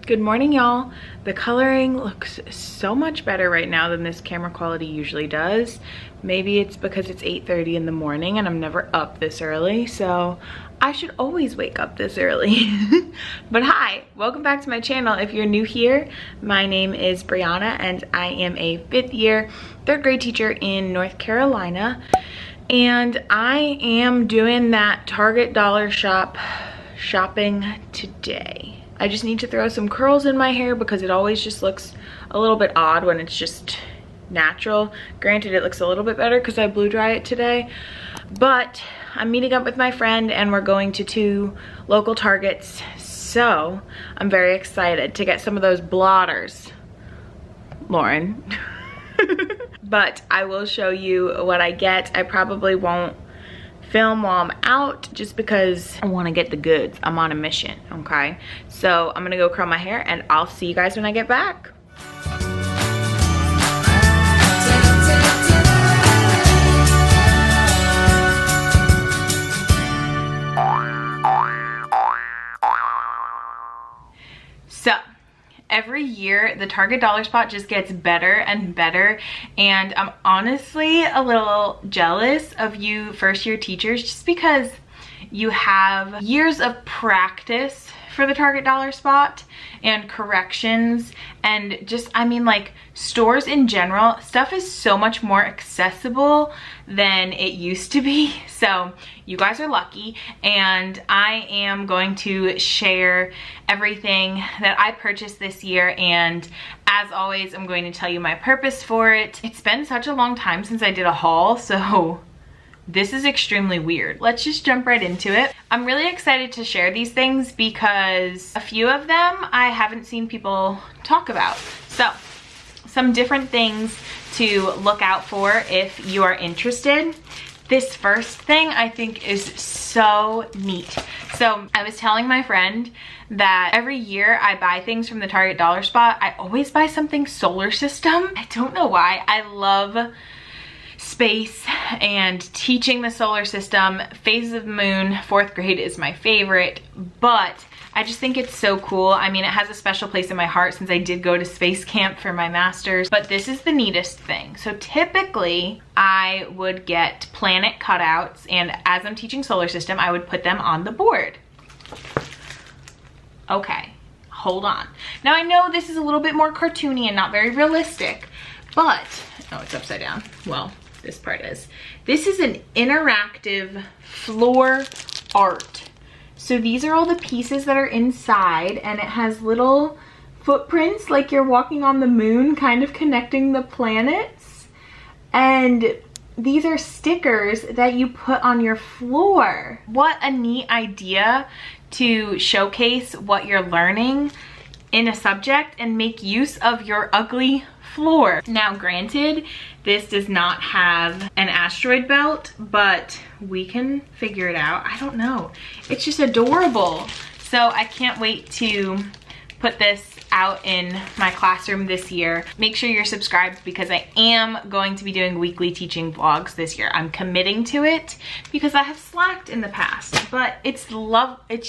Good morning, y'all. The coloring looks so much better right now than this camera quality usually does. Maybe it's because it's 8:30 in the morning and I'm never up this early, so I should always wake up this early. But hi, welcome back to my channel. If you're new here, my name is Brianna and I am a 5th year 3rd grade teacher in North Carolina. And I am doing that Target dollar shop shopping today. I just need to throw some curls in my hair because it always just looks a little bit odd when it's just natural. Granted, it looks a little bit better because I blew dry it today. But I'm meeting up with my friend and we're going to 2 local Targets. So I'm very excited to get some of those blotters, Lauren. But I will show you what I get. I probably won't film while I'm out just because I want to get the goods. I'm on a mission, okay? So I'm gonna go curl my hair and I'll see you guys when I get back. So every year the Target dollar spot just gets better and better, and I'm honestly a little jealous of you first year teachers just because you have years of practice for the Target dollar spot and corrections, and just, I mean, like, stores in general, stuff is so much more accessible than it used to be. So you guys are lucky, and I am going to share everything that I purchased this year, and as always, I'm going to tell you my purpose for it. It's been such a long time since I did a haul, so this is extremely weird. Let's just jump right into it. I'm really excited to share these things because a few of them I haven't seen people talk about. So, some different things to look out for if you are interested. This first thing I think is so neat. So I was telling my friend that every year I buy things from the Target dollar spot. I always buy something solar system. I don't know why. I love space and teaching the solar system. Phases of the Moon, 4th grade is my favorite, but I just think it's so cool. I mean, it has a special place in my heart since I did go to space camp for my master's, but this is the neatest thing. So typically I would get planet cutouts, and as I'm teaching solar system, I would put them on the board. Okay, hold on. Now I know this is a little bit more cartoony and not very realistic, but, oh, it's upside down. Well, this part is. This is an interactive floor art. So these are all the pieces that are inside, and it has little footprints like you're walking on the moon, kind of connecting the planets. And these are stickers that you put on your floor. What a neat idea to showcase what you're learning in a subject and make use of your ugly floor. Now granted, this does not have an asteroid belt, but we can figure it out. I don't know. It's just adorable. So I can't wait to put this out in my classroom this year. Make sure you're subscribed because I am going to be doing weekly teaching vlogs this year. I'm committing to it because I have slacked in the past, but it's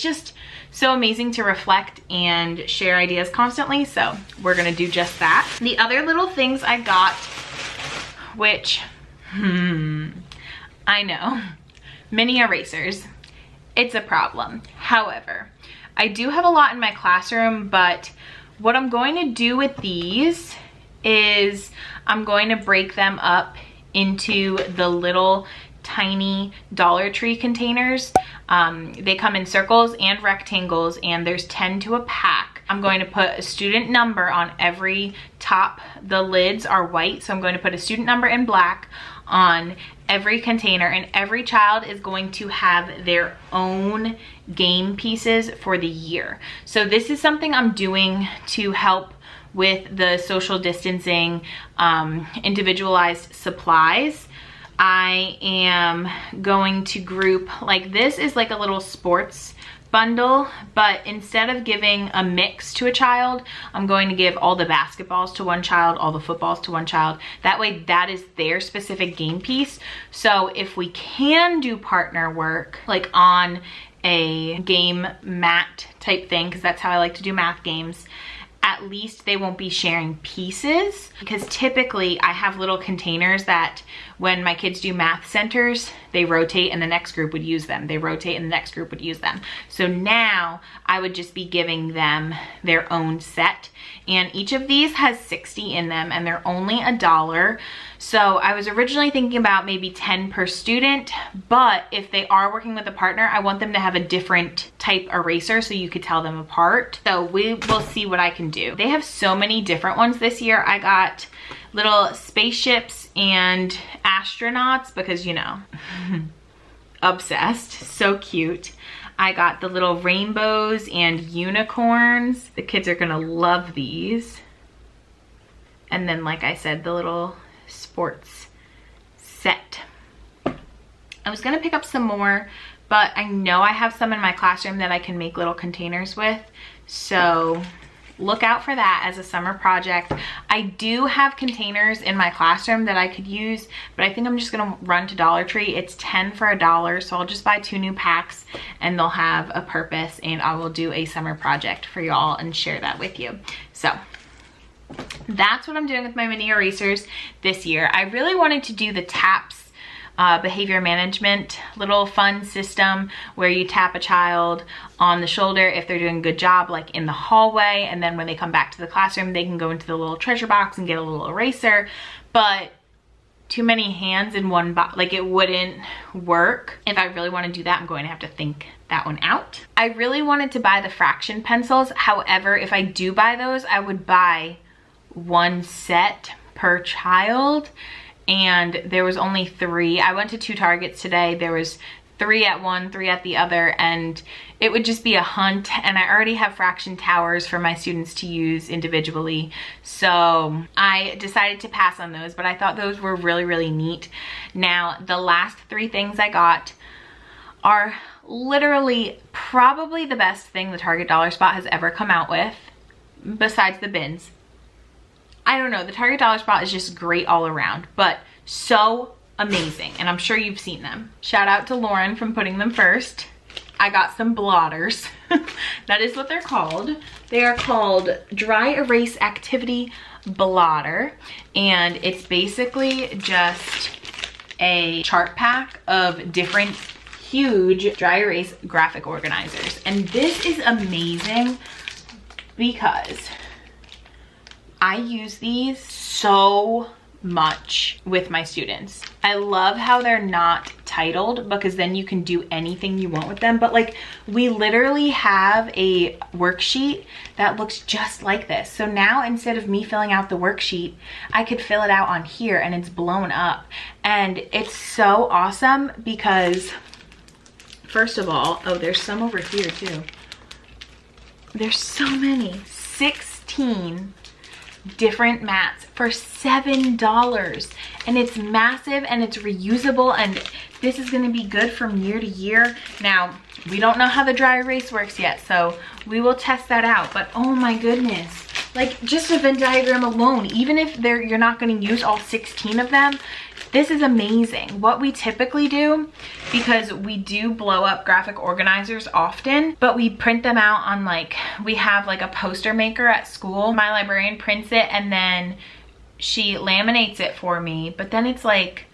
just so amazing to reflect and share ideas constantly. So we're gonna do just that. The other little things I got, which, I know, mini erasers. It's a problem. However, I do have a lot in my classroom, but what I'm going to do with these is I'm going to break them up into the little tiny Dollar Tree containers. They come in circles and rectangles, and there's 10 to a pack. I'm going to put a student number on every top. The lids are white, so I'm going to put a student number in black on every container, and every child is going to have their own game pieces for the year. So this is something I'm doing to help with the social distancing, individualized supplies. I am going to group, like, this is like a little sports bundle, but instead of giving a mix to a child, I'm going to give all the basketballs to one child, all the footballs to one child. That way that is their specific game piece. So if we can do partner work, like on a game mat type thing, because that's how I like to do math games, at least they won't be sharing pieces, because typically I have little containers that when my kids do math centers, they rotate and the next group would use them. They rotate and the next group would use them. So now I would just be giving them their own set, and each of these has 60 in them and they're only $1. So I was originally thinking about maybe 10 per student, but if they are working with a partner, I want them to have a different type eraser so you could tell them apart. So we will see what I can do. They have so many different ones this year. I got little spaceships and astronauts because, you know, obsessed, so cute. I got the little rainbows and unicorns. The kids are gonna love these. And then, like I said, the little sports set. I was gonna pick up some more, but I know I have some in my classroom that I can make little containers with. So look out for that as a summer project. I do have containers in my classroom that I could use, but I think I'm just gonna run to Dollar Tree. It's 10 for $1, so I'll just buy 2 new packs and they'll have a purpose, and I will do a summer project for y'all and share that with you. So that's what I'm doing with my mini erasers this year. I really wanted to do the TAPS behavior management little fun system where you tap a child on the shoulder if they're doing a good job, like in the hallway, and then when they come back to the classroom they can go into the little treasure box and get a little eraser. But too many hands in one box, like it wouldn't work. If I really want to do that, I'm going to have to think that one out. I really wanted to buy the fraction pencils. However, if I do buy those, I would buy 1 set per child, and there was only 3. I went to 2 Targets today. There was 3 at one, 3 at the other, and it would just be a hunt. And I already have fraction towers for my students to use individually, so I decided to pass on those, but I thought those were really, really neat. Now, the last 3 things I got are literally probably the best thing the Target Dollar Spot has ever come out with, besides the bins. I don't know, the Target Dollar Spot is just great all around, but so amazing, and I'm sure you've seen them. Shout out to Lauren from putting them first. I got some blotters. That is what they're called. They are called Dry Erase Activity Blotter, and it's basically just a chart pack of different huge dry erase graphic organizers. And this is amazing because I use these so much with my students. I love how they're not titled, because then you can do anything you want with them. But like, we literally have a worksheet that looks just like this. So now instead of me filling out the worksheet, I could fill it out on here and it's blown up. And it's so awesome because, first of all, oh, there's some over here too. There's so many, 16 different mats for $7, and it's massive and it's reusable, and this is going to be good from year to year. Now, we don't know how the dry erase works yet, so we will test that out, but oh my goodness, like just a Venn diagram alone, even if you're not going to use all 16 of them, this is amazing. What we typically do, because we do blow up graphic organizers often, but we print them out on, like, we have like a poster maker at school. My librarian prints it and then she laminates it for me, but then it's like,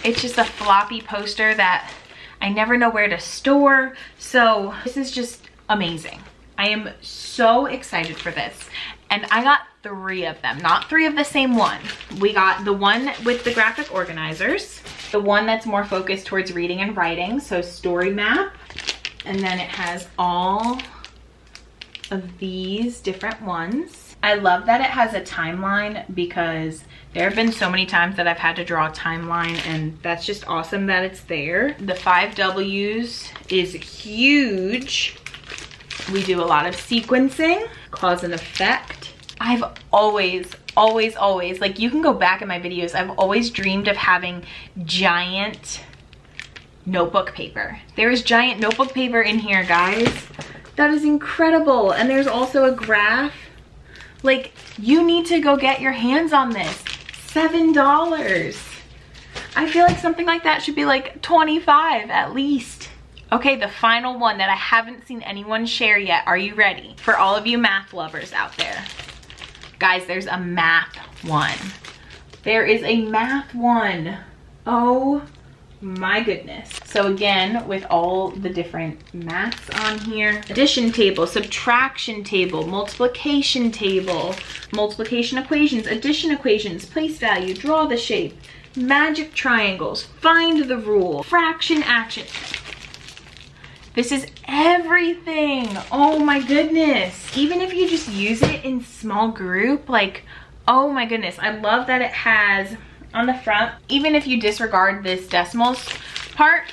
it's just a floppy poster that I never know where to store. So this is just amazing. I am so excited for this. And I got 3 of them, not 3 of the same one. We got the one with the graphic organizers, the one that's more focused towards reading and writing, so story map, and then it has all of these different ones. I love that it has a timeline, because there have been so many times that I've had to draw a timeline, and that's just awesome that it's there. The 5 W's is huge. We do a lot of sequencing, cause and effect. I've always, like, you can go back in my videos, I've always dreamed of having giant notebook paper. There is giant notebook paper in here, guys. That is incredible. And there's also a graph. Like, you need to go get your hands on this. $7. I feel like something like that should be like $25 at least. Okay, the final one that I haven't seen anyone share yet. Are you ready? For all of you math lovers out there. Guys, there's a math one. There is a math one. Oh my goodness. So again, with all the different maths on here, addition table, subtraction table, multiplication table, multiplication equations, addition equations, place value, draw the shape, magic triangles, find the rule, fraction action. This is everything. Oh my goodness. Even if you just use it in small group, like, oh my goodness. I love that it has on the front, even if you disregard this decimals part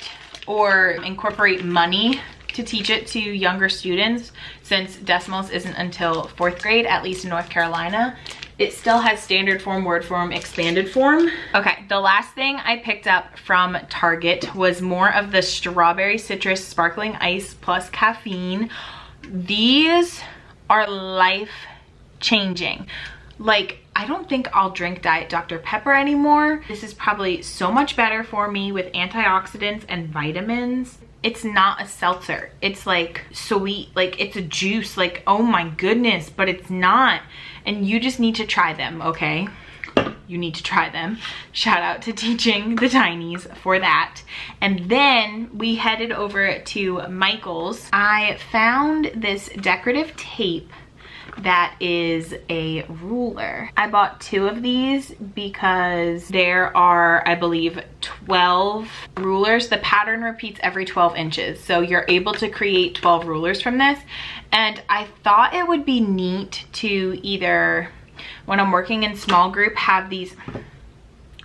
or incorporate money to teach it to younger students, since decimals isn't until 4th grade, at least in North Carolina, it still has standard form, word form, expanded form. Okay, the last thing I picked up from Target was more of the strawberry citrus sparkling ice plus caffeine. These are life-changing. Like, I don't think I'll drink Diet Dr. Pepper anymore. This is probably so much better for me with antioxidants and vitamins. It's not a seltzer. It's like sweet, like it's a juice, like, oh my goodness, but it's not. And you just need to try them, okay? You need to try them. Shout out to Teaching the Tinies for that. And then we headed over to Michael's. I found this decorative tape that is a ruler. I bought 2 of these because there are, I believe, 12 rulers. The pattern repeats every 12 inches. So you're able to create 12 rulers from this. And I thought it would be neat to either, when I'm working in small group, have these,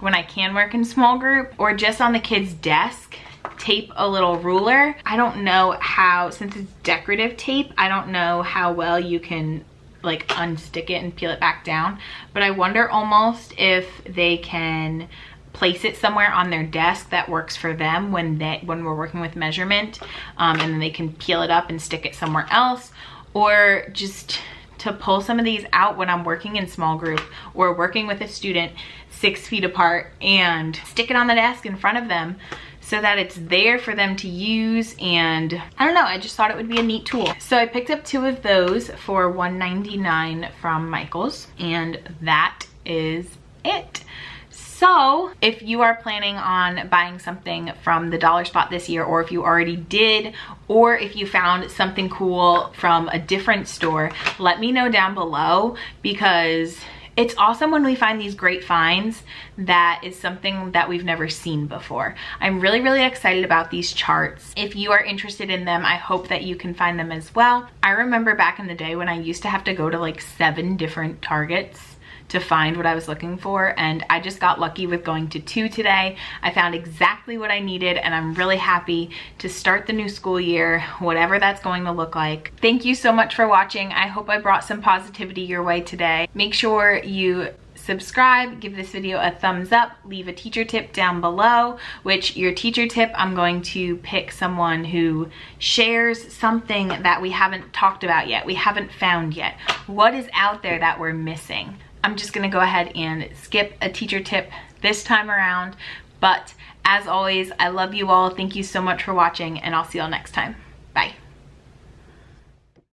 when I can work in small group, or just on the kids' desk, tape a little ruler. I don't know how, since it's decorative tape, I don't know how well you can like unstick it and peel it back down, but I wonder almost if they can place it somewhere on their desk that works for them when we're working with measurement, and then they can peel it up and stick it somewhere else, or just to pull some of these out when I'm working in small group or working with a student 6 feet apart and stick it on the desk in front of them so that it's there for them to use. And I don't know, I just thought it would be a neat tool. So I picked up 2 of those for $1.99 from Michael's, and that is it. So if you are planning on buying something from the Dollar Spot this year, or if you already did, or if you found something cool from a different store, let me know down below, because it's awesome when we find these great finds that is something that we've never seen before. I'm really, really excited about these charts. If you are interested in them, I hope that you can find them as well. I remember back in the day when I used to have to go to like 7 different Targets to find what I was looking for, and I just got lucky with going to 2 today. I found exactly what I needed, and I'm really happy to start the new school year, whatever that's going to look like. Thank you so much for watching. I hope I brought some positivity your way today. Make sure you subscribe, give this video a thumbs up, leave a teacher tip down below, which your teacher tip, I'm going to pick someone who shares something that we haven't talked about yet, we haven't found yet. What is out there that we're missing? I'm just gonna go ahead and skip a teacher tip this time around, but as always, I love you all. Thank you so much for watching, and I'll see y'all next time.